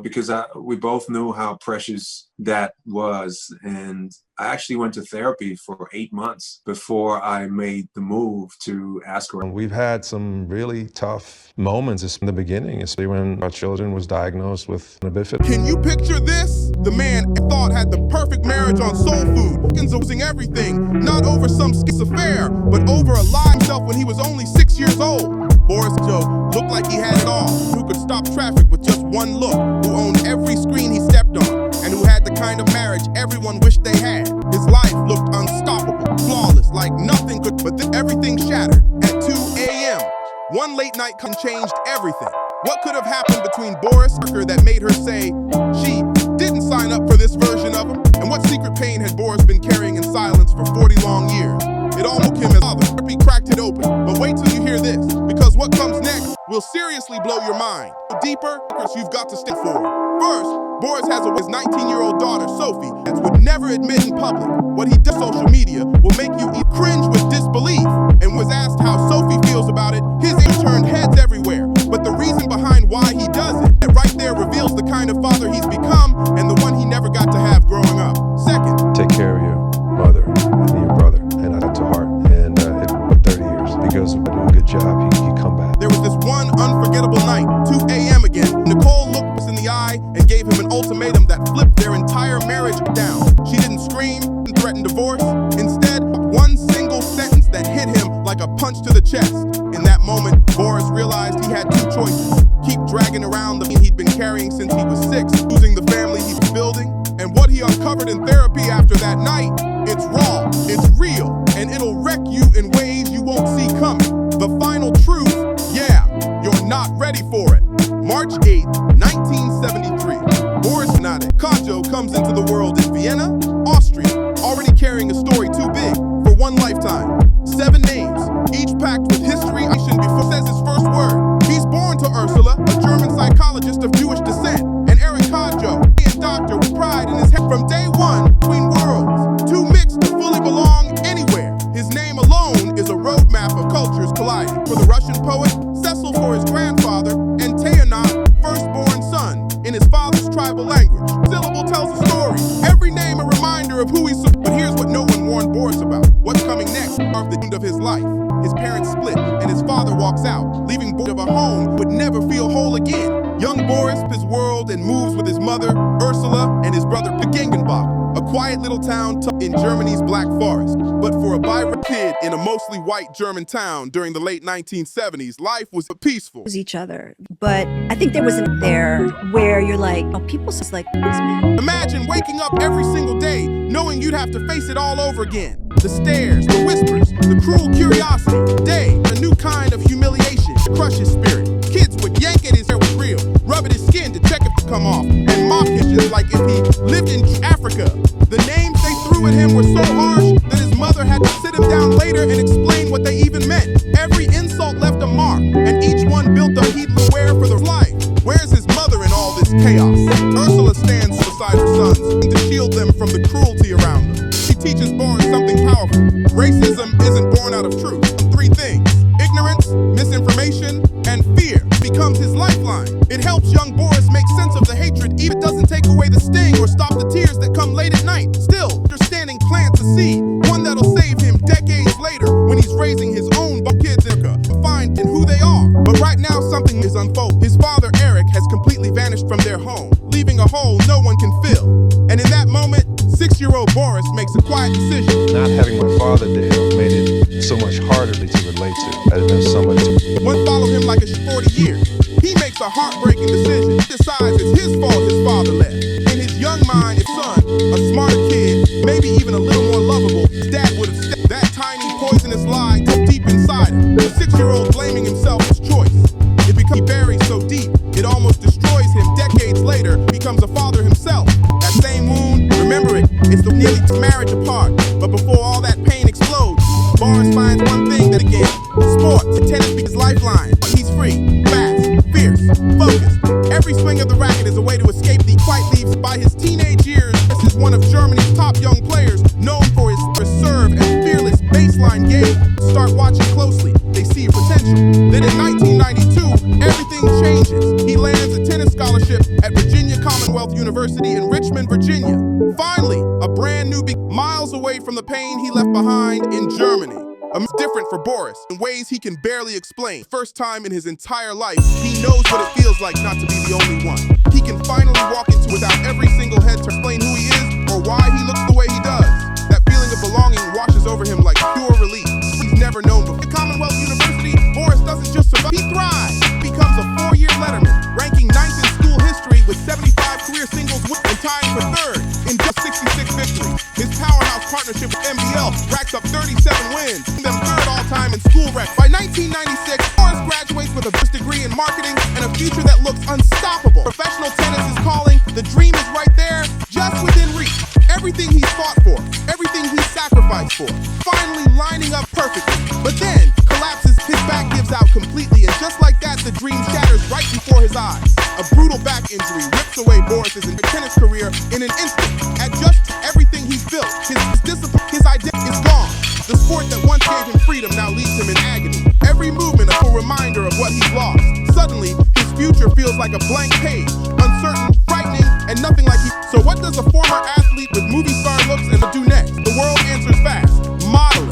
because we both knew how precious that was. And I actually went to therapy for 8 months before I made the move to ask her. We've had some really tough moments in the beginning, especially when our children was diagnosed with a bifid. Can you picture this? The man thought had the perfect marriage on soul food, losing everything, not over some affair, but over a lie himself when he was only 6 years old. Boris Kodjoe looked like he had it all, who could stop traffic with just one look, who owned every screen he stepped on, and who had the kind of marriage everyone wished they had. His life looked unstoppable, flawless, like nothing could, but then everything shattered at 2 a.m. One late night changed everything. What could have happened between Boris that made her say she didn't sign up for this version of him? And what secret pain had Boris been carrying in silence for 40 long years? It all took him as father. He cracked it open. But wait till you hear this, because what comes next will seriously blow your mind. Deeper, you've got to stay for. First, Boris has his 19-year-old daughter, Sophie, that would never admit in public. What he does on social media will make you cringe with disbelief. And was asked how Sophie feels about it, his ears turned heads everywhere. But the reason behind why he does it, right there reveals the kind of father he's become and the one he never got to have growing up. Second, take care of your mother and your brother, and I took to heart. And it took 30 years. Because of doing a good job, he come back. There was this one unforgettable night, 2 a.m. again. Nicole looked us in the eye and gave him an ultimatum that flipped their entire marriage down. She didn't scream and threaten divorce. Instead, one single sentence that hit him like a punch to the chest. In that moment, Boris realized he had two choices. Keep dragging around the pain he'd been carrying since he was 6, losing the family he's building. And what he uncovered in therapy after that night, it's raw, it's real, and it'll wreck you in ways you won't see coming. The final truth, yeah, you're not ready for it. March 8th, 1973, Boris Kodjoe comes into the world in Vienna, Austria, already carrying a story too big for one lifetime. 7 names, each packed with history before says his first word. He's born to Ursula, a German psychologist of Jewish descent, and Eric Kodjoe, a doctor with pride in his head. From day one, between worlds, too mixed to fully belong anywhere. His name alone is a roadmap of cultures colliding. For the Russian poet, Cecil for his grandfather, and Teonat, firstborn son, in his father's tribal language. Syllable tells a story, every name a reminder of who he's. But here's what no one warned Boris about. What's coming next of the end of his life. His parents split, and his father walks out, leaving Boris of a home would never feel whole again. Young Boris his world and moves with his mother, Ursula, and his brother, Gengenbach, a quiet little town in Germany's Black Forest. But for a vibrant kid in a mostly white German town during the late 1970s, life was peaceful. Each other, but I think there was an there where you're like, oh, people just like this man. Imagine waking up every single day knowing you'd have to face it all over again. The stares, the whispers, the cruel curiosity. Today, a new kind of humiliation to crush his spirit. Kids would yank at his hair was real, rub at his skin to check if it come off, and mock him just like if he lived in Africa. The names they threw at him were so harsh that his mother had to sit him down later and explain what they even meant. Every insult left a mark, and each one built up he'd wear for their life. Where's his mother in all this chaos? Ursula stands beside her sons to shield them from the cruelty around them. She teaches Boris something powerful. Racism isn't born out of truth. 3 things: ignorance, misinformation, and fear becomes his lifeline. It helps young Boris make sense of the hatred, even doesn't take away the sting or stop the tears that come late at night. Still, understanding plants a seed, one that'll save him decades later when he's raising his own kids to find in who they are. But right now, something is unfolding. His father, Eric, has completely vanished from their home, leaving a hole no one can fill. And in that moment, 6-year-old Boris makes a quiet decision. Not having my father there made it so much harder to relate to. That had been so much. One followed him like a 40 years. He makes a heartbreaking decision. He decides it's his fault his father left. In his young mind, his son, a smarter kid, maybe even a little more lovable, his dad would have stepped that tiny poisonous lie deep inside him. The 6-year-old blaming himself for his choice. It becomes buried so deep, it almost destroys him. Decades later, becomes a father himself. That same wound, remember it, it's the nearly marriage apart. But before all that pain explodes, Boris finds one thing that again, sports, tennis becomes his lifeline. He's free, fast, fierce, focused. Every swing of the racket is a way to escape the quite leaves. By his teenage years, this is one of Germany's top young players, known for his reserve and fearless baseline game. Start watching closely, they see potential. Then in 1992, everything changes. He lands a tennis scholarship at from the pain he left behind in Germany. Different for Boris in ways he can barely explain. First time in his entire life, he knows what it feels like not to be the only one. He can finally walk into without every single head to explain who he is or why he looks the way he does. That feeling of belonging washes over him like pure relief. He's never known before. At Commonwealth University, Boris doesn't just survive, he thrives. He becomes a 4-year letterman, ranking 9th in school history with 75 career singles and tying for 3rd in just 66 victories. His powerhouse partnership with MBL racks up 37 wins, them 3rd all-time in school rec. By 1996, Boris graduates with a degree in marketing and a future that looks unstoppable. Professional tennis is calling, the dream is right there, just within reach. Everything he's fought for, everything he's sacrificed for, finally lining up perfectly. But then, collapses, his back gives out completely, and just like that, the dream shatters right before his eyes. A brutal back injury rips away Boris's tennis career in an instant. At just everything he's built, his discipline, his identity is gone. The sport that once gave him freedom now leaves him in agony. Every movement a full reminder of what he's lost. Suddenly, his future feels like a blank page, uncertain, frightening, and nothing like he. So what does a former athlete with movie star looks and do next? The world answers fast: modeling.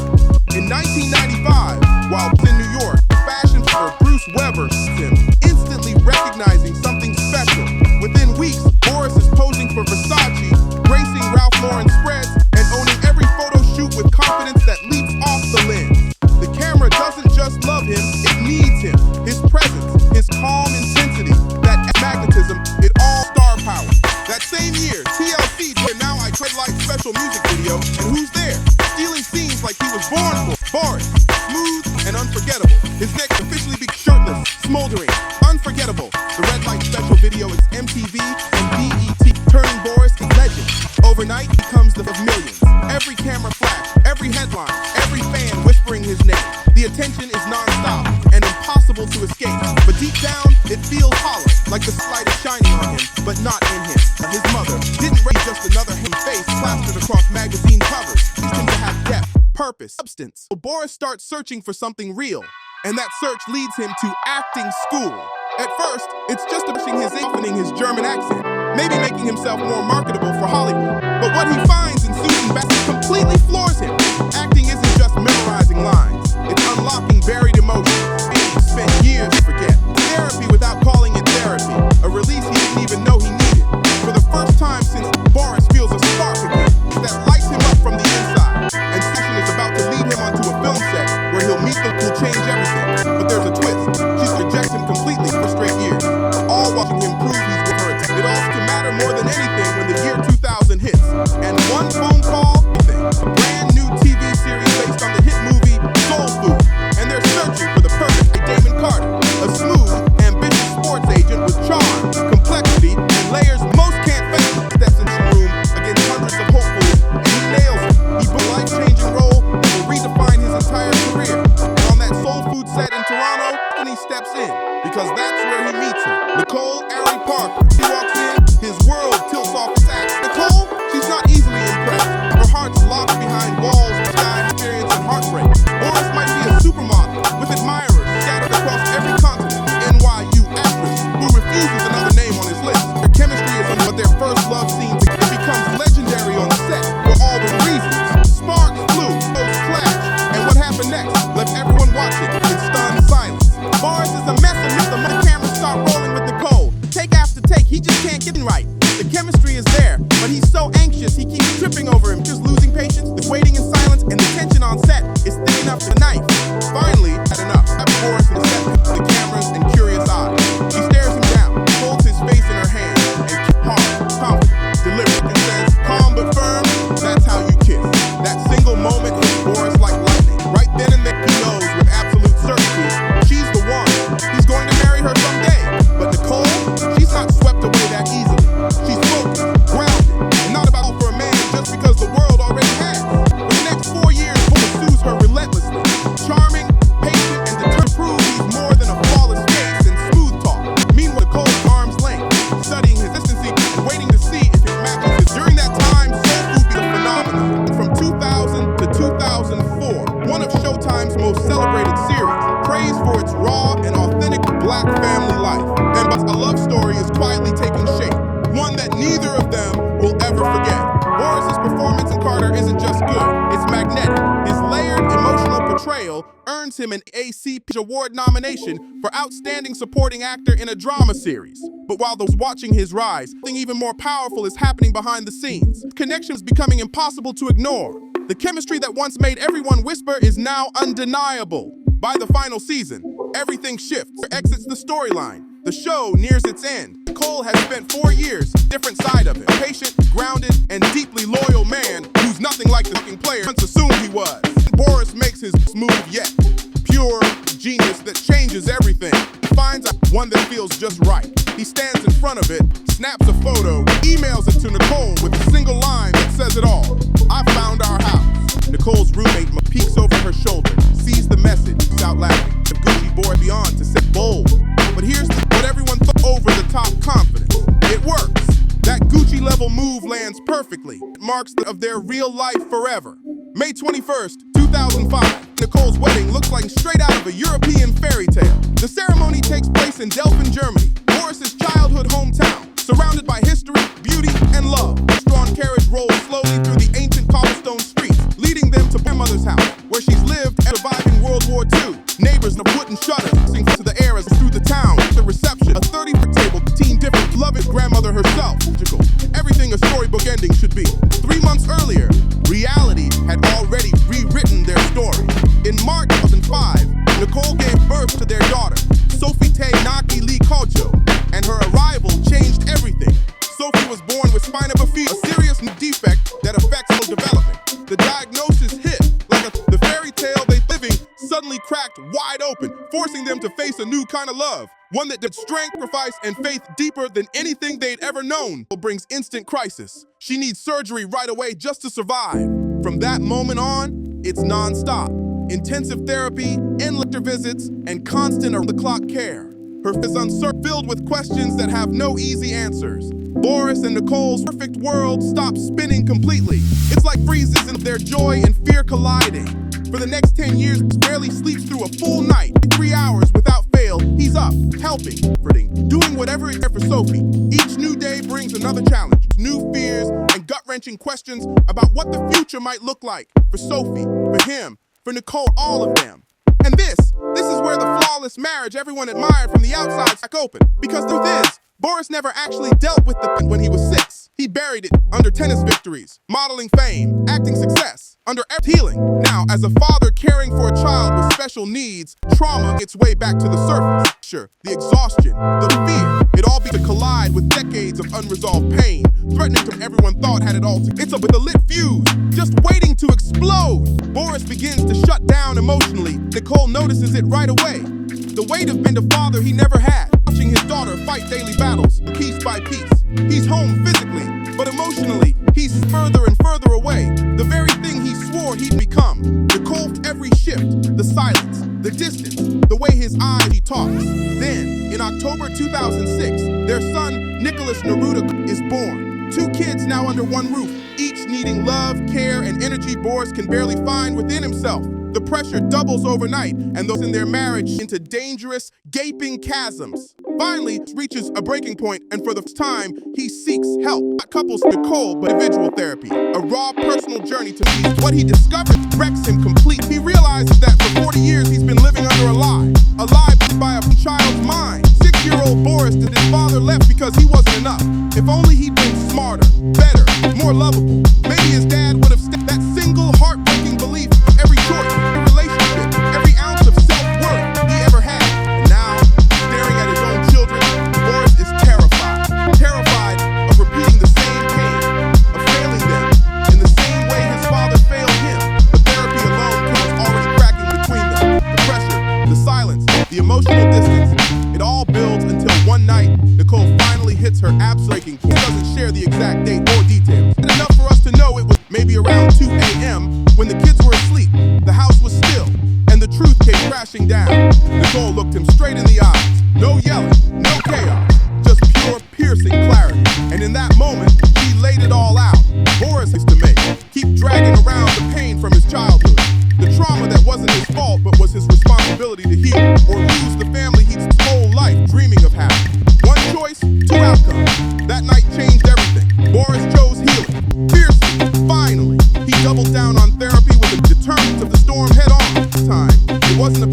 In 1995, while in New York, fashion for Bruce Weber him, instantly recognizing something special. Within weeks, Boris is posing for Versace, gracing Ralph Lauren spreads, and owning every photo shoot with confidence that leaps off the lens. The camera doesn't just love him, it needs him. His presence, his calm intensity, that magnetism, it all star power. That same year, TLC did Now I Tread Like special music video, and who's there? Stealing scenes like he was born for. Boris, smooth and unforgettable. His next officially be shirtless, smoldering, unforgettable. The Red Light special video is MTV and BET, turning Boris a legend. Overnight, he becomes the of millions. Every camera flash, every headline, every fan whispering his name. The attention is non-stop and impossible to escape. But deep down, it feels hollow, like the light is shining on him, but not in him. His mother didn't raise just another face plastered across magazine covers. He seemed to have depth, purpose, substance. So Boris starts searching for something real, and that search leads him to acting school. At first, it's just softening his German accent, maybe making himself more marketable for Hollywood. But what he finds in Susan Bassett completely floors him. Acting isn't just memorizing lines, it's unlocking buried emotions. He spent years to forget. Therapy without calling it therapy, a release he didn't even know he needed. For the first time since Boris feels a spark again that lights him up from the inside. And Susan is about to lead him onto a film set where he'll meet the who'll change everything. But there's a twist. She rejects him completely for straight years, all watching him prove he's with her. It all to matter more than anything when the year 2000 hits. And one phone call, a brand new TV series based on the hit movie Soul Food. And they're searching for the perfect Damon Carter, a smooth, ambitious sports agent with charm, complexity, and layers most can't fake. Steps into the room against hundreds of hopefuls, and he nails it. He put a life-changing role that will redefine his entire career. And on that Soul Food set in Toronto, and he steps in, because that's where he meets her. Nicole Ari Parker. He walks in, his world tilts off its axis. Nicole, she's not easily impressed. Her heart's locked behind walls of sky, experience, and heartbreak. Boris might be a supermodel with admirers scattered across every continent. NYU actress who refuses another name on his list. Their chemistry is on, but their first love scene becomes legendary on the set for all the reasons. Sparks flew, those clashed, and what happened next left everyone watching in stunned silence. Boris is a mess amidst the cameras start rolling with Nicole. Take after take, he just can't get it right. The chemistry is there, but he's so anxious he keeps tripping over him, just losing patience, is waiting in silence, and the tension on set is thick enough for the knife. Finally, had enough. Boris in the set, the cameras and curious eyes. She stares him down, holds his face in her hand, and hard, confident, deliberate, and says, calm but firm, that's how you kiss. That single moment hits Boris like lightning. Right then and there, he knows with absolute certainty, she's the one. He's going to marry her someday. But Nicole, she's not swept away that easily. She's focused, grounded, and not about for a man just because the world already has. For the next 4 years, Boris pursues her relentlessly. Charming, patient, and determined to prove he's more than a flawless face and smooth talk. Meanwhile, Nicole's arm's length, studying his consistency and waiting to see if it matches his. During that time, Soul Food became a phenomenon. From 2000 to 2004, one of Showtime's most celebrated series, praised for its raw and authentic black family life. And a love story is quietly taking shape, one that neither of them will ever forget. Boris's performance in Carter isn't just good, earns him an ACP Award nomination for Outstanding Supporting Actor in a Drama Series. But while those watching his rise, something even more powerful is happening behind the scenes. Connection is becoming impossible to ignore. The chemistry that once made everyone whisper is now undeniable. By the final season, everything shifts, exits the storyline. The show nears its end. Cole has spent 4 years, different side of it. A patient, grounded, and deeply loyal man who's nothing like the player once assumed he was. Boris makes his move yet. Pure genius that changes everything. He finds one that feels just right. He stands in front of it, snaps a photo, emails it to Nicole with a single line that says it all. I found our house. Nicole's roommate peeks over her shoulder, sees the message, out laughing. The Gucci boy beyond to say bold. But here's what everyone thought over the top confidence. It works. That Gucci level move lands perfectly. It marks of their real life forever. May 21st, 2005. Nicole's wedding looks like straight out of a European fairy tale. The ceremony takes place in Delphin, Germany, Boris's childhood hometown, surrounded by history, beauty, and love. A strong carriage rolls slowly through the ancient cobblestone streets, leading them to grandmother's house, where she's lived and survived in World War II. Neighbors in a wooden shutter sing to the air as through the town. The reception, a 30-foot table, 15 different loving grandmother herself. Everything a storybook ending should be. 3 months earlier, reality had already rewritten their story. In March 2005, Nicole gave birth to their daughter, Sophie Naki Lee Kodjoe, and her arrival changed everything. Sophie was born with spina bifida, a serious defect that affects her development. The diagnosis hit like the fairy tale they living suddenly cracked wide open, forcing them to face a new kind of love. One that did strength, sacrifice, and faith deeper than anything they'd ever known. It brings instant crisis. She needs surgery right away just to survive. From that moment on, it's non-stop. Intensive therapy, endless visits, and constant around-the-clock care. Her is uncertain, filled with questions that have no easy answers. Boris and Nicole's perfect world stops spinning completely. It's like freezes and their joy and fear colliding. For the next 10 years, he barely sleeps through a full night. 3 hours without fail, he's up, helping, doing whatever is there for Sophie. Each new day brings another challenge, new fears, and gut-wrenching questions about what the future might look like for Sophie, for him, for Nicole, all of them. And this is where the flawless marriage everyone admired from the outside crack open. Because through this, Boris never actually dealt with the when he was 6. He buried it under tennis victories, modeling fame, acting success, under healing. Now, as a father caring for a child with special needs, trauma gets way back to the surface. Sure, the exhaustion, the fear, it all began to collide with decades of unresolved pain, threatening to everyone thought had it all together. It's with a lit fuse, just waiting to explode. Boris begins to shut down emotionally. Nicole notices it right away. The weight of being the father he never had, watching his daughter fight daily battles, piece by piece. He's home physically, but emotionally, he's further and further away. The very thing he swore he'd become. Nicole, every shift, the silence, the distance, the way his eyes he talks. Then, in October 2006, their son, Nicholas Neruda, is born. 2 kids now under one roof, each needing love, care, and energy Boris can barely find within himself. The pressure doubles overnight, and those in their marriage into dangerous, gaping chasms. Finally, it reaches a breaking point, and for the first time, he seeks help. Not couples Nicole, but individual therapy. A raw, personal journey to peace. What he discovered wrecks him completely. He realizes that for 40 years, he's been living under a lie by a child's mind. 6-year-old Boris that his father left because he wasn't enough. If only he'd been smarter, better, more lovable. Maybe his dad would have stepped that single heartbreaking belief. Every choice, every relationship, every ounce of self-worth he ever had. And now, staring at his own children, Boris is terrified. Terrified of repeating the same pain, of failing them in the same way his father failed him. The therapy alone was already cracking between them. The pressure, the silence, the emotional distance. It all builds until one night, Nicole finally hits her breaking point. She doesn't share the exact date or details. And enough for us to know it was maybe around 2 a.m. when the kids were asleep, the house was still, and the truth came crashing down. Nicole looked him straight in the eyes. No yelling, no chaos, just pure, piercing clarity. And in that moment, he laid it all out. Boris used to make, keep dragging around the pain from his childhood. The trauma that wasn't his fault, but was his responsibility to heal, or lose the family he'd his whole life dreaming of having. One choice, 2 outcomes. That night changed everything. Boris chose healing, fiercely, finally. He doubled down on therapy with the determinants of the storm head on. This time, it wasn't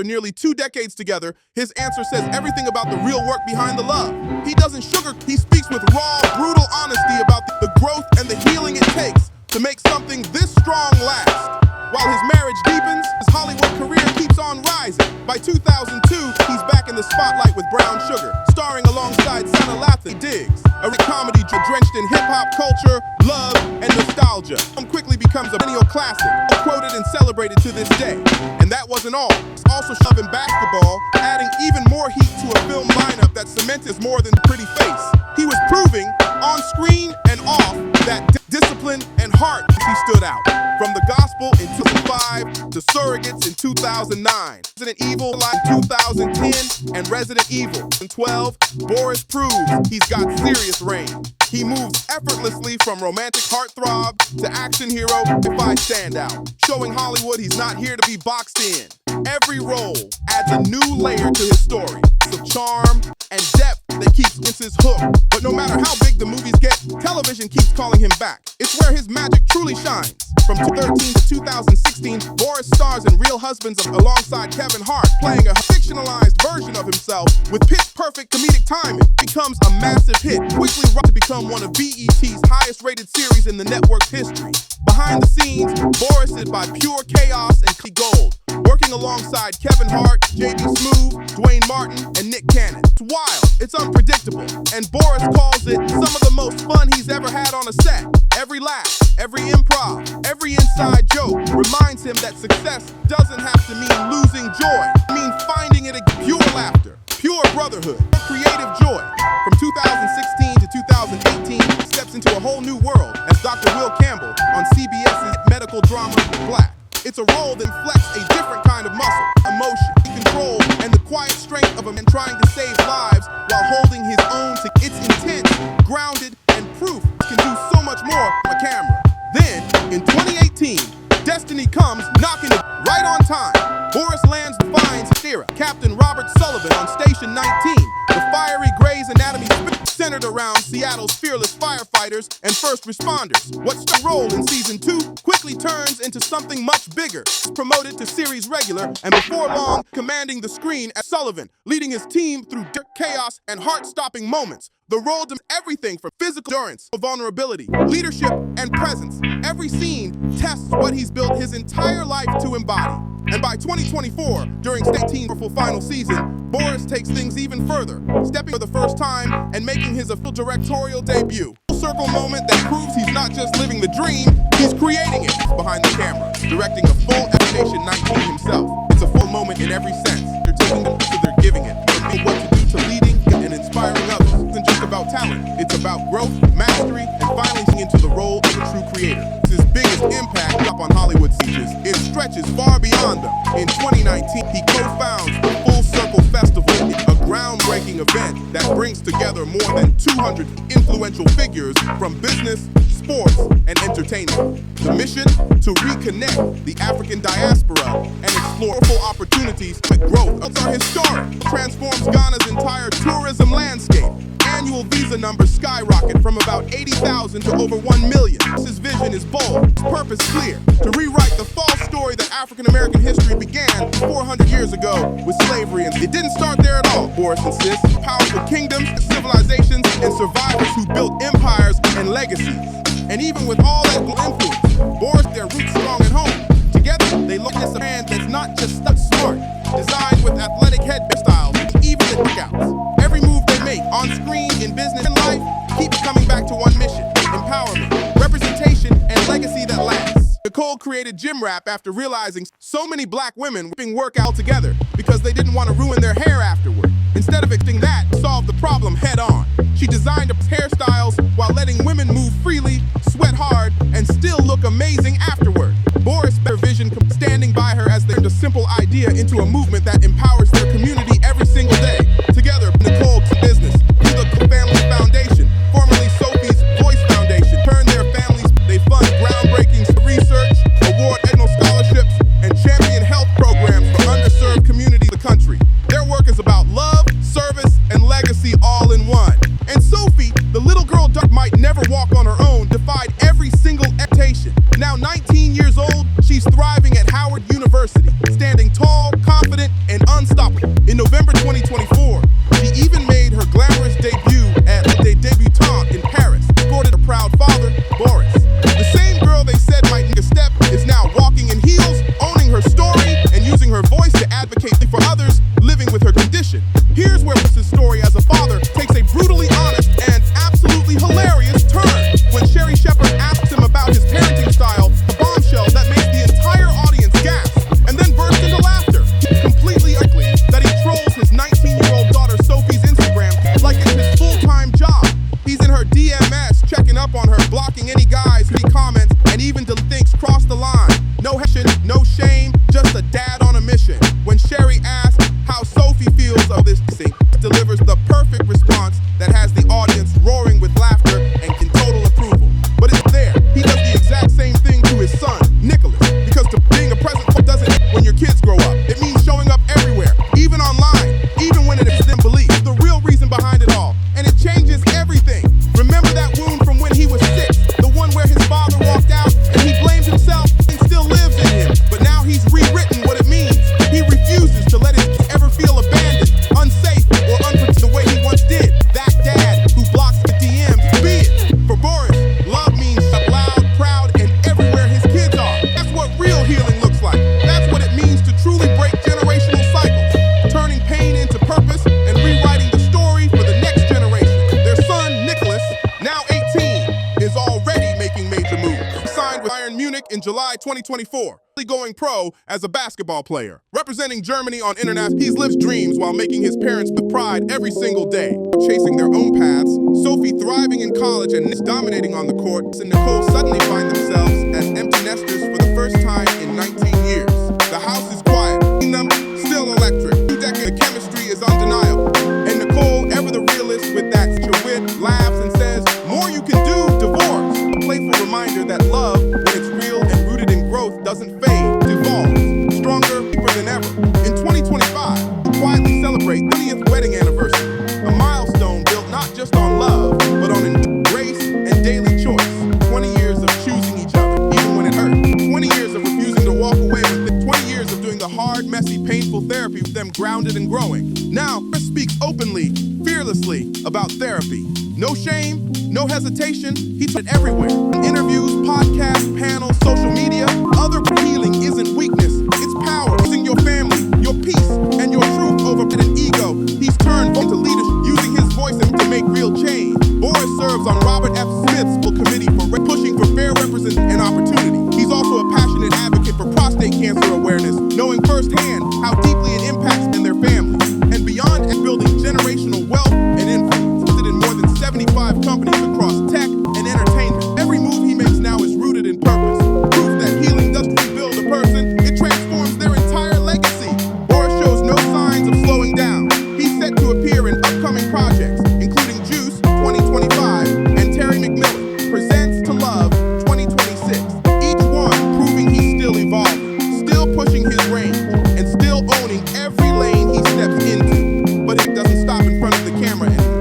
after nearly 2 decades together, his answer says everything about the real work behind the love. He doesn't he speaks with raw, brutal honesty about the growth and the healing it takes to make something this strong last. While his marriage deepens, his Hollywood career keeps on rising. By 2002, he's back in the spotlight with Brown Sugar, starring alongside Sana Lathan Diggs, a comedy drenched in hip-hop culture, love, and nostalgia. It quickly becomes a perennial classic, quoted and celebrated to this day. And that wasn't all. He's also shoving basketball, adding even more heat to a film lineup that cements his more than pretty face. He was proving, on screen and off, that discipline and heart he stood out. From The Gospel in 2005 to Surrogates in 2009, Resident Evil in 2010, and Resident Evil in 2012, Boris proves he's got serious range. He moves effortlessly from romantic heartthrob to action hero defied standout, showing Hollywood he's not here to be boxed in. Every role adds a new layer to his story, of charm and depth that keeps his hook. But no matter how big the movies get, television keeps calling him back. It's where his magic truly shines. From 2013 to 2016, Boris stars in Real Husbands alongside Kevin Hart, playing a fictionalized version of himself with pitch-perfect comedic timing. Becomes a massive hit, quickly rise to become one of BET's highest-rated series in the network's history. Behind the scenes, Boris is by pure chaos and gold, working alongside Kevin Hart, JB Smoove, Dwayne Martin, and Nick Cannon. It's wild, it's unpredictable, and Boris calls it some of the most fun he's ever had on a set. Every laugh, every improv, every inside joke reminds him that success doesn't have to mean losing joy. It means finding it a pure laughter, pure brotherhood, creative joy. From 2016 to 2018, he steps into a whole new world as Dr. Will Campbell on CBS's medical drama Black. It's a role that reflects a different kind of muscle, emotion, control, and the quiet strength of a man trying to save lives while holding his own. It's intense, grounded, and proof he can do so much more on a camera. Then, in 2018, destiny comes knocking it right on time. Boris lands the finds Thera, Captain Robert Sullivan on Station 19, the fiery Grey's Anatomy centered around Seattle's fearless firefighters and first responders. What's the role in season 2 quickly turns into something much bigger. He's promoted to series regular, and before long, commanding the screen as Sullivan, leading his team through chaos and heart-stopping moments. The role does everything from physical endurance, vulnerability, leadership, and presence. Every scene tests what he's built his entire life to embody. And by 2024, during State Team's final season, Boris takes things even further, stepping for the first time and making his official directorial debut. Full circle moment that proves he's not just living the dream, he's creating it behind the camera, directing a full Station 19 himself. It's a full moment in every sense. They're taking it, so they're giving it. From being what to do to leading and inspiring others. It isn't just about talent, it's about growth, mastery, and finally seeing into the role of a true creator. It's his biggest impact up on Hollywood stages. It stretches far beyond them. In 2019, he co-founds the Full Circle Festival, a groundbreaking event that brings together more than 200 influential figures from business, sports, and entertainment. The mission? To reconnect the African diaspora and explore full opportunities for growth. Those are historic. Transforms Ghana's entire tourism landscape. Annual visa numbers skyrocket from about 80,000 to over 1 million. His vision is bold, his purpose clear, to rewrite the false story that African American history began 400 years ago with slavery. And it didn't start there at all, Boris insists. Powerful kingdoms, civilizations, and survivors who built empires and legacies. And even with all that influence, Boris, their roots strong at home. Together, they look at a brand that's not just smart, designed with athletic hairstyles, even the workouts. Every move they make, on screen, in business, and life, keeps coming back to one mission: empowerment, representation, and legacy that lasts. Nicole created gym rap after realizing so many black women were work out together because they didn't want to ruin their hair afterward. Instead of fixing that, solve the problem head on. She designed hairstyles while letting women move freely, sweat hard, and still look amazing afterward. Boris' better vision standing by her as they turned a simple idea into a movement that empowers their community every single day. Together, Nicole's business, through the Family Foundation, formerly Sophie's Voice Foundation, turn their families. They fund groundbreaking research, award annual scholarships, and champion health programs for underserved communities in the country. Their work is about love, service, and legacy all in one. And Sophie, the little girl might never walk on her own, defied every single temptation education. Now 19 years old, she's thriving at Howard University, standing tall, confident, and unstoppable. In November 2024, she even made her glamorous debut at Les Debutantes in Paris, escorted a proud father, Boris. The same girl they said might need a step is now walking in heels, owning her story, and using her voice to advocate for others living with her condition. Here's where his story as a father takes a brutally honest and absolutely hilarious turn. When Sherry Shepherd asks him about his parenting style, a bombshell that makes the entire audience gasp and then burst into laughter. Completely ugly that he trolls his 19-year-old daughter Sophie's Instagram like it's his full-time job. He's in her DMs, checking up on her, blocking any guys who comments, and even thinks cross the line. No hesitation, no shame, just a dad on a mission. When Sherry asks how Sophie feels of this thing, delivers the perfect response that has the audience roaring with laughter and in total approval. But it's there. He does the exact same thing to his son, Nicholas, because to being a present doesn't when your kids grow up. It means showing up everywhere, even online, even when it is in belief. The real reason behind it all, and it changes everything. Remember that wound from when he was 6, the one where his father walked out and he blamed himself and still lives in him. But now he's rewritten what it means. He refuses to let it ever feel abandoned, unsafe, or unprotected the way he once did. That dad who blocks the DMs, be it. For Boris, love means loud, proud, and everywhere his kids are. That's what real healing looks like. That's what it means to truly break generational cycles, turning pain into purpose and rewriting the story for the next generation. Their son, Nicholas, now 18, is already making major moves. He signed with Bayern Munich in July 2024. Going pro as a basketball player. Representing Germany on international, he lives dreams while making his parents with pride every single day. Chasing their own paths, Sophie thriving in college and dominating on the court, and Nicole suddenly find themselves as empty nesters for the first time in 19 years. The house is quiet, them still electric. 2 decades, the chemistry is undeniable. And Nicole, ever the realist with that wit, laughs and says, more you can do, divorce. A playful reminder that love, when it's real and rooted in growth, doesn't fade, devolves, stronger, deeper than ever. In 2025, we quietly celebrate 30th wedding anniversary, a milestone built not just on love, but on grace and daily choice. 20 years of choosing each other, even when it hurt. 20 years of refusing to walk away with it. 20 years of doing the hard, messy, painful therapy with them grounded and growing. Now, Chris speaks openly, fearlessly about therapy. No shame, no hesitation, he did it everywhere. In interviews, podcasts, panels, social media, other healing isn't weakness, it's power. Using your family, your peace, and your truth over an ego, he's turned into leadership, using his voice to make real change. Boris serves on Robert F. Smith's full committee for pushing for fair representation and opportunity. He's also a passionate advocate for prostate cancer awareness, knowing firsthand how deeply it impacts in their families. And beyond building generational wealth and influence, in more than 75 companies across tech and entertainment. Every move he makes now is rooted in purpose. Proof that healing doesn't rebuild a person, it transforms their entire legacy. Boris shows no signs of slowing down. He's set to appear in upcoming projects, including Juice 2025 and Terry McMillan Presents to Love 2026. Each one proving he's still evolving, still pushing his range, and still owning every lane he steps into. But it doesn't stop in front of the camera anymore.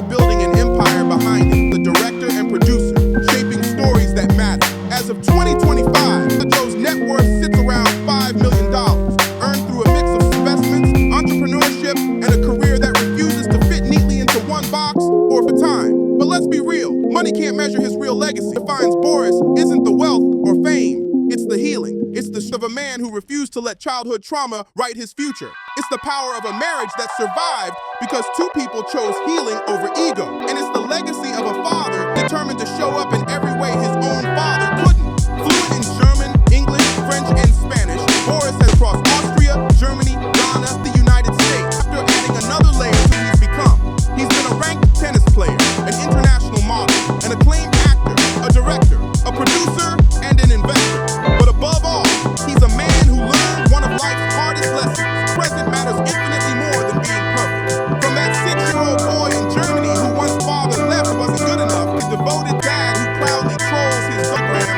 Building an empire behind it, the director and producer, shaping stories that matter. As of 2025, Kodjoe's net worth sits around $5 million, earned through a mix of investments, entrepreneurship, and a career that refuses to fit neatly into one box or for time. But let's be real, money can't measure his real legacy. What defines Boris isn't the wealth or fame, it's the healing. It's the of a man who refused to let childhood trauma write his future. It's the power of a marriage that survived because 2 people chose healing over ego. And it's the legacy of a father determined to show up in every way his own father couldn't. Fluent in German, English, French, and Spanish, Boris has crossed Austria, Germany, Ghana, the United States. After adding another layer to who he's become, he's been a ranked tennis player, an international model, an acclaimed actor, a director, a producer, and an investor. But above all, he's a man who learned one of life's hardest lessons. Present matters infinitely more than being perfect. From that 6-year-old boy in Germany who once father left wasn't good enough, the devoted dad who proudly trolls his Instagram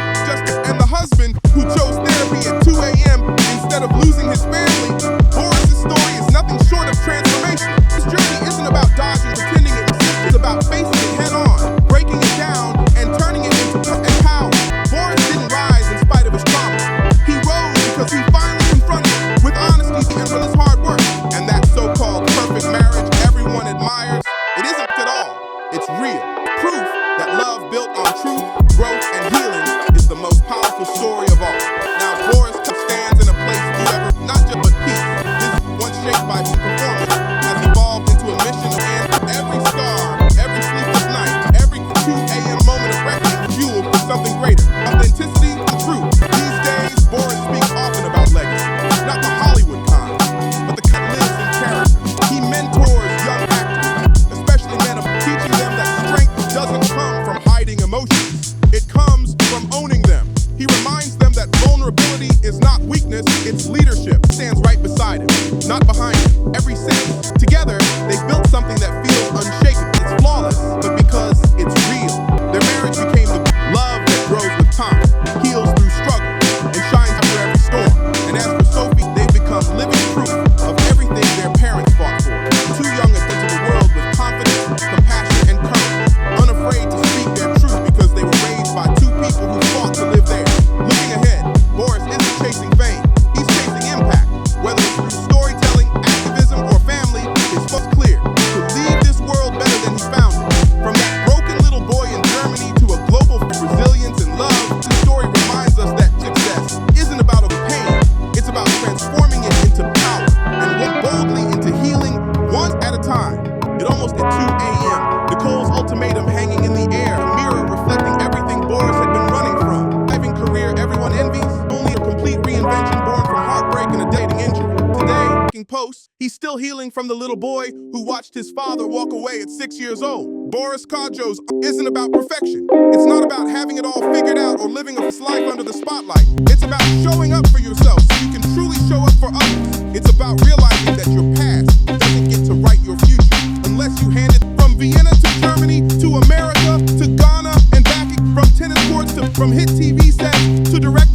it's real. Proof that love built on truth, growth, and healing is the most powerful story of all. Now, Boris stands in a place forever, not just but peace. This once shaped by performance has evolved into a mission of answer every scar, every sleepless night, every 2 a.m. moment of reckoning fueled for something greater. Authenticity and truth. These days, Boris speaks often about legacy. Not the Hollywood kind, but the kind that lives in character. He mentors young actors, especially men, of teaching them that strength doesn't come from hiding emotions. It comes from owning them. He reminds them that vulnerability is not weakness, it's leadership. Stands right beside him, not behind him. Every sentence. Together, they've built something that feels unshakable. It's flawless, but because it's real. Their marriage became the love that grows with time, heals through struggle, and shines after every storm. And as for Sophie, they've become living proof of everything their parents fought for. Two young adults into the world with confidence, compassion, and courage, unafraid to speak their truth because they were raised by two people who fought to live there. Looking ahead, Boris isn't chasing fame, he's chasing impact. Whether it's through storytelling, activism, or family, it's what's clear. To leave this world better than he found it. From that broken little boy in Germany to a global resilience and love, the story reminds us that success isn't about pain, it's about transforming it into power and walk boldly into healing one at a time. It almost at 2 a.m. Nicole's ultimatum hanging in the air, a mirror reflecting everything Boris had been running from. Thriving career everyone envies, only a complete reinvention born from heartbreak and a dating injury. Today, posts, he's still healing from the little boy who watched his father walk away at 6 years old. Boris Kodjoe's isn't about perfection. It's not about having it all figured out or living a life under the spotlight. It's about showing up for yourself so you can truly show up for others. It's about realizing that your past doesn't get to write your future unless you hand it from Vienna to Germany to America to Ghana and back, from tennis courts to from hit TV sets to direct